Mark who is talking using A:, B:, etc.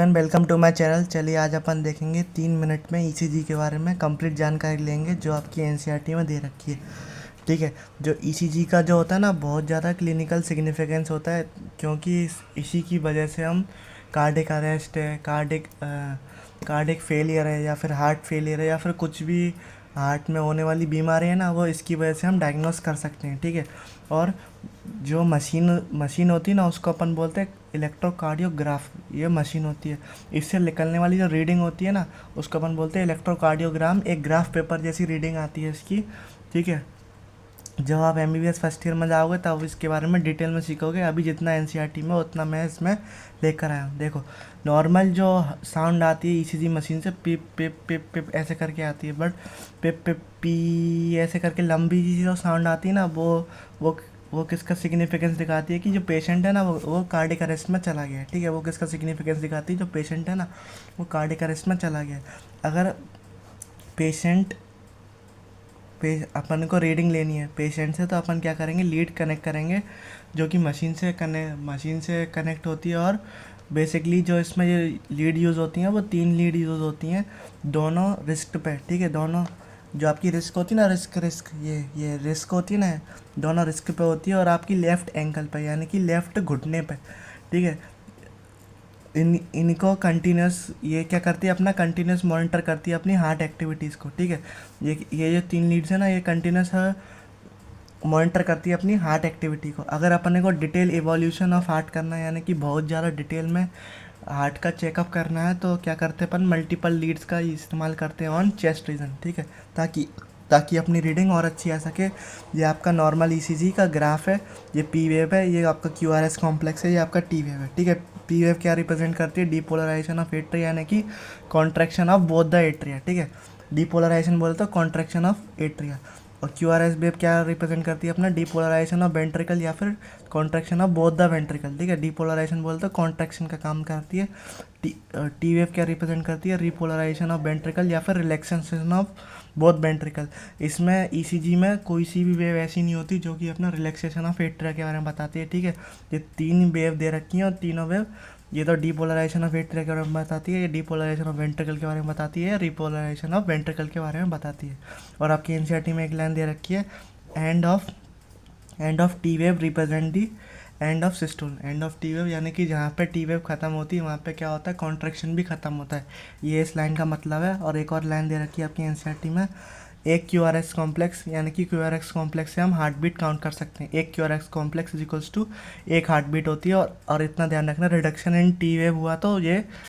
A: Everyone, welcome to my channel. चलिए आज अपन देखेंगे 3 मिनट में ईसीजी के बारे में कंप्लीट जानकारी लेंगे जो आपकी एनसीईआरटी में दे रखी है। ठीक है। जो ईसीजी का जो होता है ना, बहुत ज़्यादा क्लिनिकल सिग्निफिकेंस होता है, क्योंकि इसी की वजह से हम कार्डिक अरेस्ट है, कार्डिक फेलियर है, या फिर हार्ट फेलियर है, या फिर कुछ भी हार्ट में होने वाली बीमारी है ना, वो इसकी वजह से हम डायग्नोस कर सकते हैं। ठीक है। और जो मशीन होती है ना, उसको अपन बोलते हैं इलेक्ट्रोकार्डियोग्राफ। ये मशीन होती है, इससे निकलने वाली जो रीडिंग होती है ना, उसको अपन बोलते हैं इलेक्ट्रोकार्डियोग्राम। एक ग्राफ पेपर जैसी रीडिंग आती है इसकी। ठीक है। जब आप एमबीबीएस फर्स्ट ईयर में जाओगे तब इसके बारे में डिटेल में सीखोगे। अभी जितना एनसीईआरटी में उतना मैं इसमें लेकर आया हूँ। देखो, नॉर्मल जो साउंड आती है ईसीजी मशीन से, पिप पिप पिप पिप ऐसे करके आती है, बट पिप पिप पी ऐसे करके लंबी सी जो साउंड आती है ना, वो वो किसका सिग्निफिकेंस दिखाती है कि जो पेशेंट है ना, वो कार्डिक अरेस्ट में चला गया है। ठीक है। वो किसका सिग्निफिकेंस दिखाती है, जो पेशेंट है ना, वो कार्डिक अरेस्ट में चला गया है। अगर पेशेंट अपन को रीडिंग लेनी है पेशेंट से, तो अपन क्या करेंगे, लीड कनेक्ट करेंगे जो कि मशीन से कनेक्ट होती है। और बेसिकली जो इसमें ये लीड यूज़ होती हैं, वो 3 लीड यूज़ होती हैं दोनों रिस्ट पे। ठीक है। दोनों जो आपकी रिस्क होती है ना, रिस्क ये रिस्क होती है ना, दोनों रिस्क पे होती है, और आपकी लेफ़्ट एंकल पे, यानी कि लेफ़्ट घुटने पे। ठीक है। इनको कंटिन्यूस ये क्या करती है, अपना कंटिन्यूस मॉनिटर करती है अपनी हार्ट एक्टिविटीज़ को। ठीक है। ये जो 3 लीड्स है ना, ये कंटिन्यूस मॉनिटर करती है अपनी हार्ट एक्टिविटी को। अगर अपने को डिटेल इवोल्यूशन ऑफ हार्ट करना है, यानी कि बहुत ज़्यादा डिटेल में हार्ट का चेकअप करना है, तो क्या करते हैं अपन, मल्टीपल लीड्स का इस्तेमाल करते हैं ऑन चेस्ट रीजन। ठीक है। ताकि अपनी रीडिंग और अच्छी आ सके। ये आपका नॉर्मल ईसीजी का ग्राफ है, ये पी वेव है, ये आपका क्यूआरएस कॉम्प्लेक्स है, ये आपका टी वेव है। ठीक है। पी वेव क्या रिप्रेजेंट करती है, डीपोलराइजेशन ऑफ एट्रिया, यानी कि contraction of both the atria. ठीक है। डीपोलराइजेशन बोलते हो कॉन्ट्रैक्शन ऑफ एट्रिया। और क्यूआरएस वेव क्या रिप्रेजेंट करती है, अपना डीपोलराइजेशन ऑफ वेंट्रिकल या फिर contraction of both the ventricle. ठीक है। डीपोलराइजेशन बोलते हो कॉन्ट्रैक्शन का काम करती है। टी वेव क्या रिप्रेजेंट करती है, रिपोलराइजेशन ऑफ वेंट्रिकल या फिर रिलैक्सेशन ऑफ बोथ वेंट्रिकल। इसमें ईसीजी में कोई सी भी वेव ऐसी नहीं होती जो कि अपना रिलैक्सेशन ऑफ एट्रिया के बारे में बताती है। ठीक है। ये 3 वेव दे रखी हैं, और तीनों वेव, ये तो डीपोलराइजेशन ऑफ एट्रिया के बारे में बताती है, ये डीपोलराइजेशन ऑफ वेंट्रिकल के बारे में बताती है, रिपोलराइजेशन ऑफ वेंट्रिकल के बारे में बताती है। और आपकी एनसीईआरटी में एक लाइन दे रखी है, end of T wave represent the end of systole. End of T wave यानी कि जहाँ पे टी वेव ख़त्म होती है, वहाँ पे क्या होता है, कॉन्ट्रैक्शन भी ख़त्म होता है। ये इस लाइन का मतलब है। और एक और लाइन दे रखी है आपकी एनसीईआरटी में, एक क्यूआरएस कॉम्प्लेक्स, यानी कि क्यूआरएस कॉम्प्लेक्स से हम हार्ट बीट काउंट कर सकते हैं। एक QRS complex is equals to एक हार्ट बीट होती है। और इतना ध्यान रखना, रिडक्शन इन टी वेव हुआ तो ये